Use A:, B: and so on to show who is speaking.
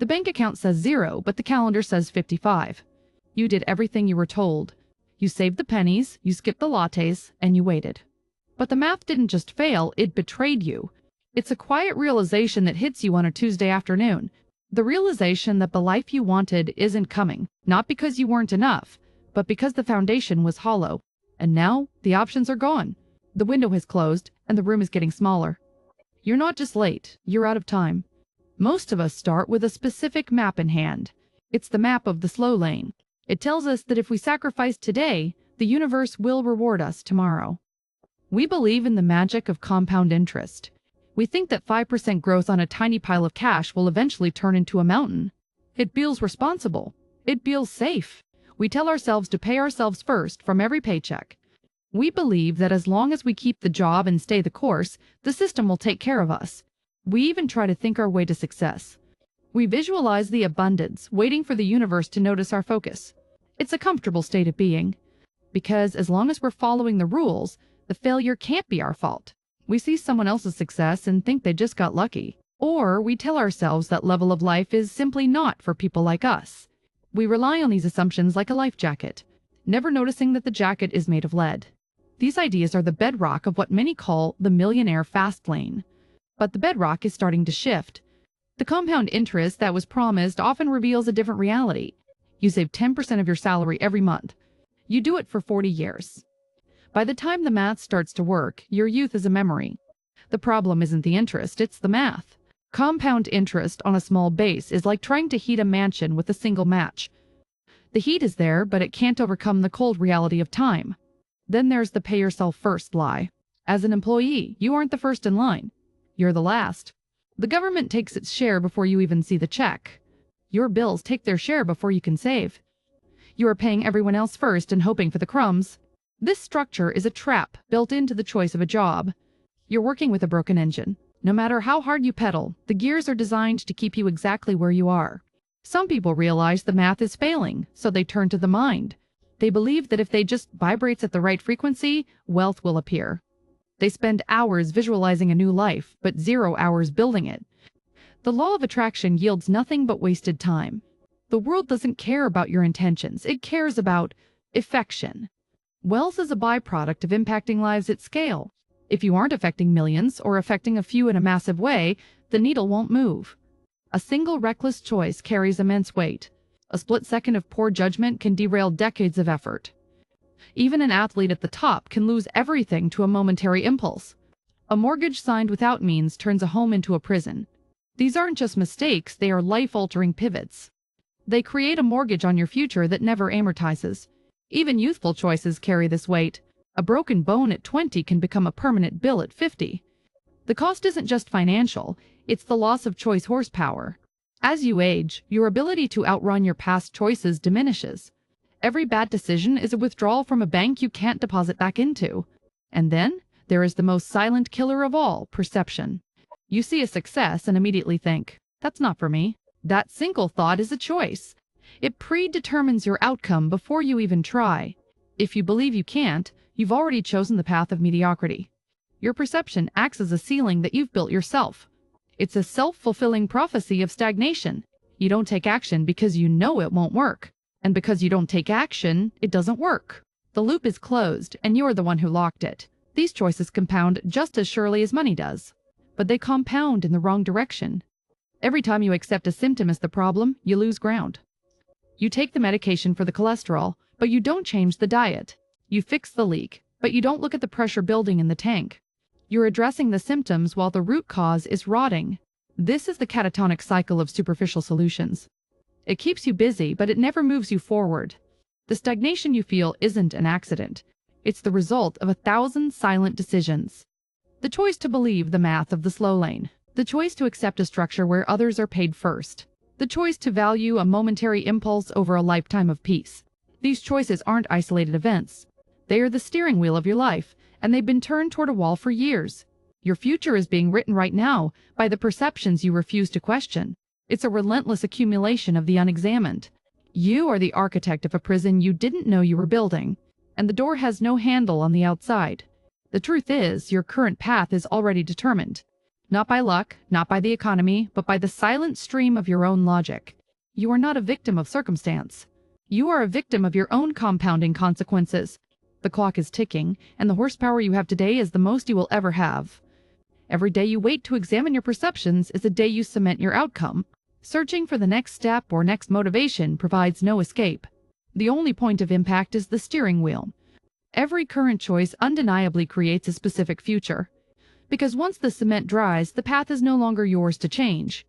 A: The bank account says 0, but the calendar says 55. You did everything you were told. You saved the pennies, you skipped the lattes, and you waited. But the math didn't just fail, it betrayed you. It's a quiet realization that hits you on a Tuesday afternoon. The realization that the life you wanted isn't coming, not because you weren't enough, but because the foundation was hollow. And now, the options are gone. The window has closed, and the room is getting smaller. You're not just late, you're out of time. Most of us start with a specific map in hand. It's the map of the slow lane. It tells us that if we sacrifice today, the universe will reward us tomorrow. We believe in the magic of compound interest. We think that 5% growth on a tiny pile of cash will eventually turn into a mountain. It feels responsible. It feels safe. We tell ourselves to pay ourselves first from every paycheck. We believe that as long as we keep the job and stay the course, the system will take care of us. We even try to think our way to success. We visualize the abundance, waiting for the universe to notice our focus. It's a comfortable state of being. Because as long as we're following the rules, the failure can't be our fault. We see someone else's success and think they just got lucky. Or we tell ourselves that level of life is simply not for people like us. We rely on these assumptions like a life jacket, never noticing that the jacket is made of lead. These ideas are the bedrock of what many call the millionaire fast lane. But the bedrock is starting to shift. The compound interest that was promised often reveals a different reality. You save 10% of your salary every month. You do it for 40 years. By the time the math starts to work, your youth is a memory. The problem isn't the interest, it's the math. Compound interest on a small base is like trying to heat a mansion with a single match. The heat is there, but it can't overcome the cold reality of time. Then there's the pay yourself first lie. As an employee, you aren't the first in line. You're the last. The government takes its share before you even see the check. Your bills take their share before you can save. You are paying everyone else first and hoping for the crumbs. This structure is a trap built into the choice of a job. You're working with a broken engine. No matter how hard you pedal, the gears are designed to keep you exactly where you are. Some people realize the math is failing, so they turn to the mind. They believe that if they just vibrates at the right frequency, wealth will appear. They spend hours visualizing a new life, but 0 hours building it. The law of attraction yields nothing but wasted time. The world doesn't care about your intentions, it cares about affection. Wealth is a byproduct of impacting lives at scale. If you aren't affecting millions or affecting a few in a massive way, the needle won't move. A single reckless choice carries immense weight. A split second of poor judgment can derail decades of effort. Even an athlete at the top can lose everything to a momentary impulse. A mortgage signed without means turns a home into a prison. These aren't just mistakes, they are life-altering pivots. They create a mortgage on your future that never amortizes. Even youthful choices carry this weight. A broken bone at 20 can become a permanent bill at 50. The cost isn't just financial, it's the loss of choice horsepower. As you age, your ability to outrun your past choices diminishes. Every bad decision is a withdrawal from a bank you can't deposit back into. And then, there is the most silent killer of all, perception. You see a success and immediately think, that's not for me. That single thought is a choice. It predetermines your outcome before you even try. If you believe you can't, you've already chosen the path of mediocrity. Your perception acts as a ceiling that you've built yourself. It's a self-fulfilling prophecy of stagnation. You don't take action because you know it won't work. And because you don't take action, it doesn't work. The loop is closed, and you're the one who locked it. These choices compound just as surely as money does. But they compound in the wrong direction. Every time you accept a symptom as the problem, you lose ground. You take the medication for the cholesterol, but you don't change the diet. You fix the leak, but you don't look at the pressure building in the tank. You're addressing the symptoms while the root cause is rotting. This is the catatonic cycle of superficial solutions. It keeps you busy, but it never moves you forward. The stagnation you feel isn't an accident. It's the result of 1,000 silent decisions. The choice to believe the math of the slow lane. The choice to accept a structure where others are paid first. The choice to value a momentary impulse over a lifetime of peace. These choices aren't isolated events. They are the steering wheel of your life, and they've been turned toward a wall for years. Your future is being written right now by the perceptions you refuse to question. It's a relentless accumulation of the unexamined. You are the architect of a prison you didn't know you were building, and the door has no handle on the outside. The truth is, your current path is already determined. Not by luck, not by the economy, but by the silent stream of your own logic. You are not a victim of circumstance. You are a victim of your own compounding consequences. The clock is ticking, and the horsepower you have today is the most you will ever have. Every day you wait to examine your perceptions is a day you cement your outcome. Searching for the next step or next motivation provides no escape. The only point of impact is the steering wheel. Every current choice undeniably creates a specific future. Because once the cement dries, the path is no longer yours to change.